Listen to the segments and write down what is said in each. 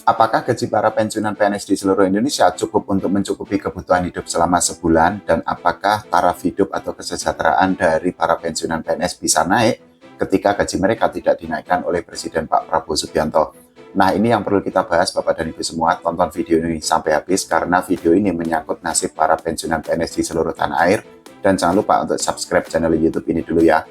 Apakah gaji para pensiunan PNS di seluruh Indonesia cukup untuk mencukupi kebutuhan hidup selama sebulan? Dan apakah taraf hidup atau kesejahteraan dari para pensiunan PNS bisa naik ketika gaji mereka tidak dinaikkan oleh Presiden Pak Prabowo Subianto? Nah, ini yang perlu kita bahas Bapak dan Ibu semua. Tonton video ini sampai habis karena video ini menyangkut nasib para pensiunan PNS di seluruh tanah air. Dan jangan lupa untuk subscribe channel YouTube ini dulu ya.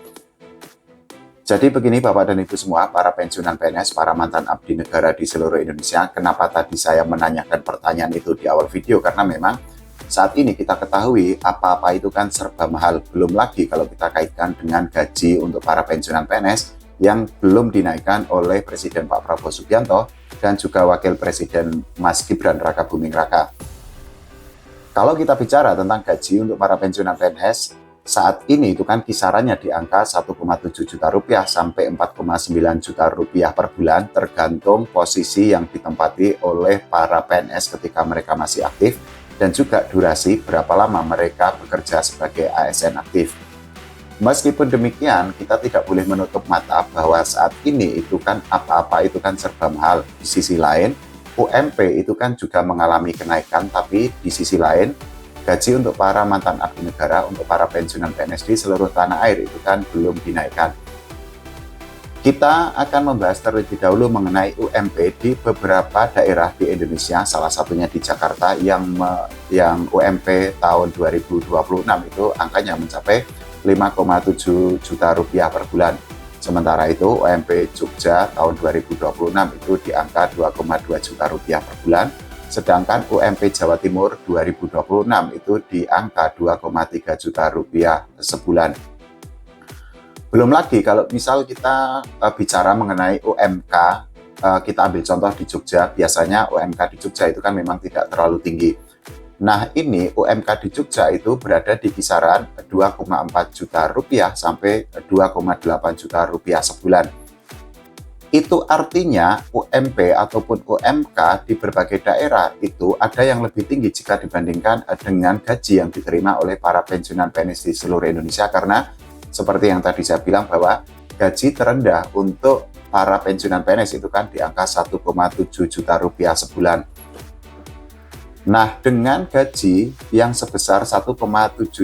Jadi begini Bapak dan Ibu semua, para pensiunan PNS, para mantan abdi negara di seluruh Indonesia, kenapa tadi saya menanyakan pertanyaan itu di awal video? Karena memang saat ini kita ketahui apa-apa itu kan serba mahal. Belum lagi kalau kita kaitkan dengan gaji untuk para pensiunan PNS yang belum dinaikkan oleh Presiden Pak Prabowo Subianto dan juga Wakil Presiden Mas Gibran Raka Buming Raka. Kalau kita bicara tentang gaji untuk para pensiunan PNS, saat ini itu kan kisarannya di angka 1,7 juta rupiah sampai 4,9 juta rupiah per bulan, tergantung posisi yang ditempati oleh para PNS ketika mereka masih aktif dan juga durasi berapa lama mereka bekerja sebagai ASN aktif. Meskipun demikian, kita tidak boleh menutup mata bahwa saat ini itu kan apa-apa itu kan serba mahal. Di sisi lain, UMP itu kan juga mengalami kenaikan, tapi di sisi lain gaji untuk para mantan abdi negara, untuk para pensiunan PNS di seluruh tanah air itu kan belum dinaikkan. Kita akan membahas terlebih dahulu mengenai UMP di beberapa daerah di Indonesia, salah satunya di Jakarta yang UMP tahun 2026 itu angkanya mencapai 5,7 juta rupiah per bulan. Sementara itu UMP Jogja tahun 2026 itu di angka 2,2 juta rupiah per bulan. Sedangkan UMP Jawa Timur 2026 itu di angka 2,3 juta rupiah sebulan. Belum lagi kalau misal kita bicara mengenai UMK, kita ambil contoh di Jogja, biasanya UMK di Jogja itu kan memang tidak terlalu tinggi. Nah ini UMK di Jogja itu berada di kisaran 2,4 juta rupiah sampai 2,8 juta rupiah sebulan. Itu artinya UMP ataupun UMK di berbagai daerah itu ada yang lebih tinggi jika dibandingkan dengan gaji yang diterima oleh para pensiunan PNS di seluruh Indonesia, karena seperti yang tadi saya bilang bahwa gaji terendah untuk para pensiunan PNS itu kan di angka 1,7 juta rupiah sebulan. Nah, dengan gaji yang sebesar 1,7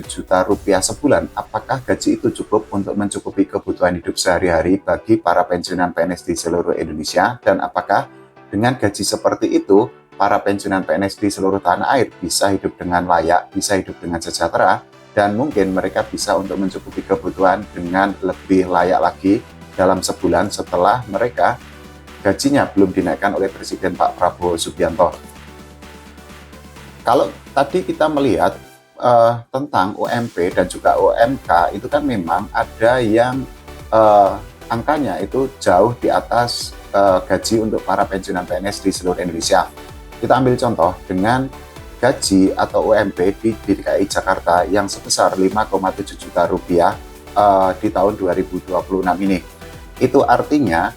juta rupiah sebulan, apakah gaji itu cukup untuk mencukupi kebutuhan hidup sehari-hari bagi para pensiunan PNS di seluruh Indonesia? Dan apakah dengan gaji seperti itu, para pensiunan PNS di seluruh tanah air bisa hidup dengan layak, bisa hidup dengan sejahtera, dan mungkin mereka bisa untuk mencukupi kebutuhan dengan lebih layak lagi dalam sebulan setelah mereka gajinya belum dinaikkan oleh Presiden Pak Prabowo Subianto. Kalau tadi kita melihat tentang UMP dan juga UMK, itu kan memang ada yang angkanya itu jauh di atas gaji untuk para pensiunan PNS di seluruh Indonesia. Kita ambil contoh dengan gaji atau UMP di DKI Jakarta yang sebesar 5,7 juta rupiah di tahun 2026 ini. Itu artinya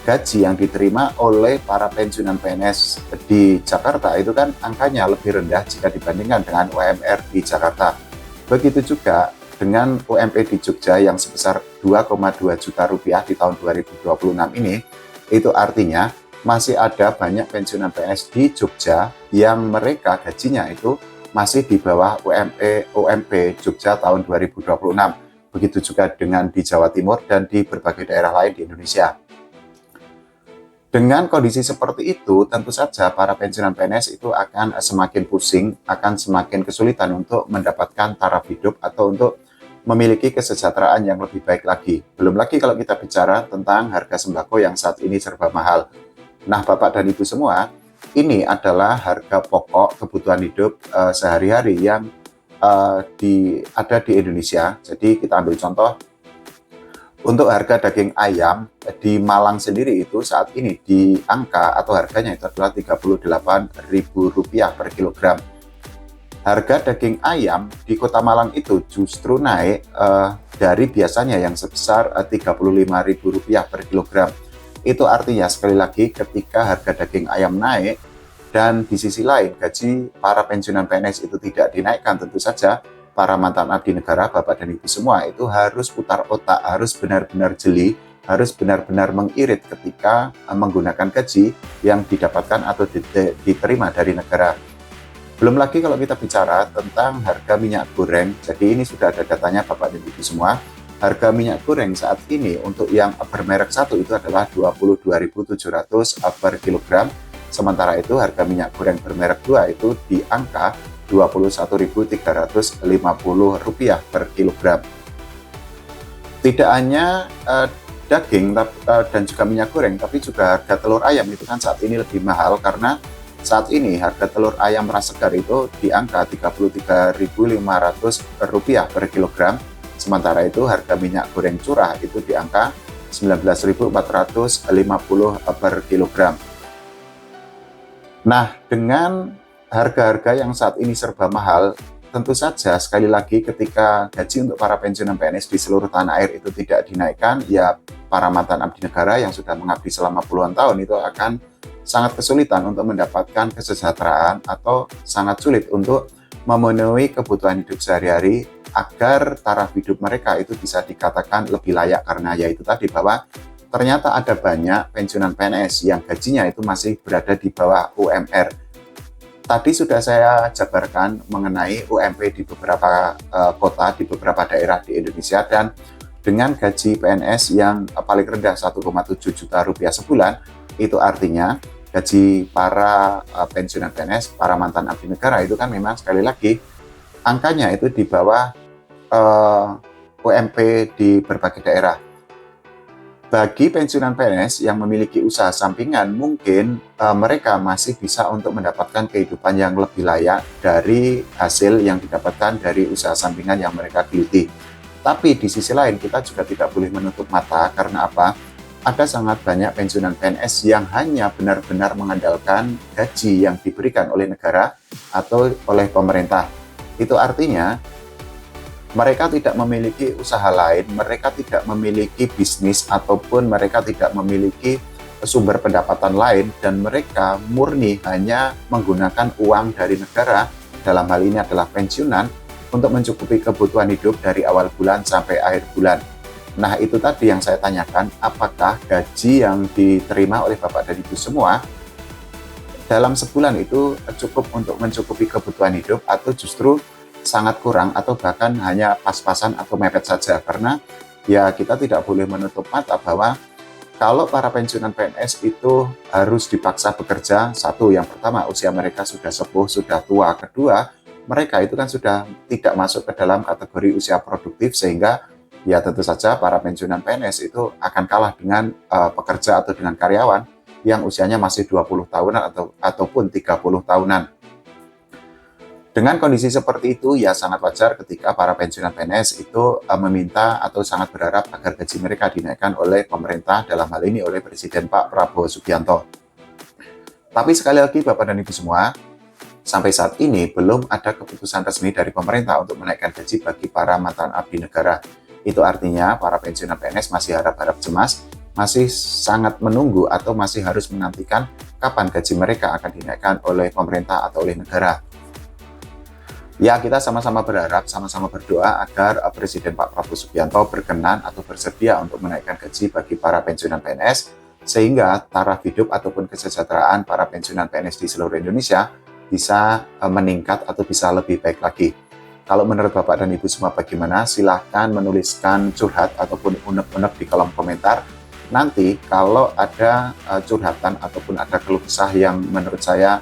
gaji yang diterima oleh para pensiunan PNS di Jakarta itu kan angkanya lebih rendah jika dibandingkan dengan UMR di Jakarta. Begitu juga dengan UMP di Jogja yang sebesar 2,2 juta rupiah di tahun 2026 ini, itu artinya masih ada banyak pensiunan PNS di Jogja yang mereka gajinya itu masih di bawah UMP Jogja tahun 2026. Begitu juga dengan di Jawa Timur dan di berbagai daerah lain di Indonesia. Dengan kondisi seperti itu, tentu saja para pensiunan PNS itu akan semakin pusing, akan semakin kesulitan untuk mendapatkan taraf hidup atau untuk memiliki kesejahteraan yang lebih baik lagi. Belum lagi kalau kita bicara tentang harga sembako yang saat ini serba mahal. Nah, Bapak dan Ibu semua, ini adalah harga pokok kebutuhan hidup sehari-hari yang ada di Indonesia. Jadi kita ambil contoh, untuk harga daging ayam di Malang sendiri itu saat ini di angka atau harganya itu adalah Rp38.000 per kilogram. Harga daging ayam di Kota Malang itu justru naik dari biasanya yang sebesar Rp35.000 per kilogram. Itu artinya sekali lagi ketika harga daging ayam naik dan di sisi lain gaji para pensiunan PNS itu tidak dinaikkan, tentu saja para mantan abdi negara, Bapak dan Ibu semua itu harus putar otak, harus benar-benar jeli harus benar-benar mengirit ketika menggunakan gaji yang didapatkan atau diterima dari negara. Belum lagi kalau kita bicara tentang harga minyak goreng, jadi ini sudah ada datanya Bapak dan Ibu semua. Harga minyak goreng saat ini untuk yang bermerek 1 itu adalah 22.700 per kilogram. Sementara itu harga minyak goreng bermerek 2 itu di angka Rp21.350 per kilogram. Tidak hanya daging dan juga minyak goreng, tapi juga harga telur ayam itu kan saat ini lebih mahal karena saat ini harga telur ayam ras segar itu di angka Rp33.500 per kilogram. Sementara itu harga minyak goreng curah itu di angka Rp19.450 per kilogram. Nah, dengan harga-harga yang saat ini serba mahal, tentu saja sekali lagi ketika gaji untuk para pensiunan PNS di seluruh tanah air itu tidak dinaikkan, ya para mantan abdi negara yang sudah mengabdi selama puluhan tahun itu akan sangat kesulitan untuk mendapatkan kesejahteraan atau sangat sulit untuk memenuhi kebutuhan hidup sehari-hari agar taraf hidup mereka itu bisa dikatakan lebih layak, karena yaitu tadi bahwa ternyata ada banyak pensiunan PNS yang gajinya itu masih berada di bawah UMR. Tadi sudah saya jabarkan mengenai UMP di beberapa kota, di beberapa daerah di Indonesia, dan dengan gaji PNS yang paling rendah Rp1,7 juta sebulan, itu artinya gaji para pensiunan PNS, para mantan abdi negara itu kan memang sekali lagi angkanya itu di bawah UMP di berbagai daerah. Bagi pensiunan PNS yang memiliki usaha sampingan, mungkin mereka masih bisa untuk mendapatkan kehidupan yang lebih layak dari hasil yang didapatkan dari usaha sampingan yang mereka geluti. Tapi di sisi lain kita juga tidak boleh menutup mata, karena apa? Ada sangat banyak pensiunan PNS yang hanya benar-benar mengandalkan gaji yang diberikan oleh negara atau oleh pemerintah. Itu artinya mereka tidak memiliki usaha lain, mereka tidak memiliki bisnis, ataupun mereka tidak memiliki sumber pendapatan lain, dan mereka murni hanya menggunakan uang dari negara, dalam hal ini adalah pensiunan, untuk mencukupi kebutuhan hidup dari awal bulan sampai akhir bulan. Nah, itu tadi yang saya tanyakan, apakah gaji yang diterima oleh Bapak dan Ibu semua dalam sebulan itu cukup untuk mencukupi kebutuhan hidup, atau justru sangat kurang, atau bahkan hanya pas-pasan atau mepet saja? Karena ya kita tidak boleh menutup mata bahwa kalau para pensiunan PNS itu harus dipaksa bekerja, satu, yang pertama usia mereka sudah sepuh, sudah tua. Kedua, mereka itu kan sudah tidak masuk ke dalam kategori usia produktif, sehingga ya tentu saja para pensiunan PNS itu akan kalah dengan pekerja atau dengan karyawan yang usianya masih 20 tahunan ataupun 30 tahunan. Dengan kondisi seperti itu, ya sangat wajar ketika para pensiunan PNS itu meminta atau sangat berharap agar gaji mereka dinaikkan oleh pemerintah, dalam hal ini oleh Presiden Pak Prabowo Subianto. Tapi sekali lagi Bapak dan Ibu semua, sampai saat ini belum ada keputusan resmi dari pemerintah untuk menaikkan gaji bagi para mantan abdi negara. Itu artinya para pensiunan PNS masih harap-harap cemas, masih sangat menunggu atau masih harus menantikan kapan gaji mereka akan dinaikkan oleh pemerintah atau oleh negara. Ya, kita sama-sama berharap, sama-sama berdoa agar Presiden Pak Prabowo Subianto berkenan atau bersedia untuk menaikkan gaji bagi para pensiunan PNS, sehingga taraf hidup ataupun kesejahteraan para pensiunan PNS di seluruh Indonesia bisa meningkat atau bisa lebih baik lagi. Kalau menurut Bapak dan Ibu semua bagaimana? Silahkan menuliskan curhat ataupun unek-unek di kolom komentar. Nanti kalau ada curhatan ataupun ada keluh kesah yang menurut saya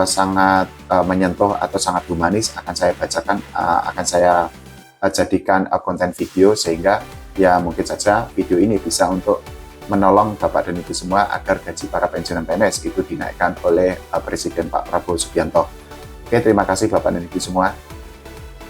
sangat menyentuh atau sangat humanis, akan saya bacakan, akan saya jadikan konten video, sehingga ya mungkin saja video ini bisa untuk menolong Bapak dan Ibu semua agar gaji para pensiunan PNS itu dinaikkan oleh Presiden Pak Prabowo Subianto. Oke, terima kasih Bapak dan Ibu semua.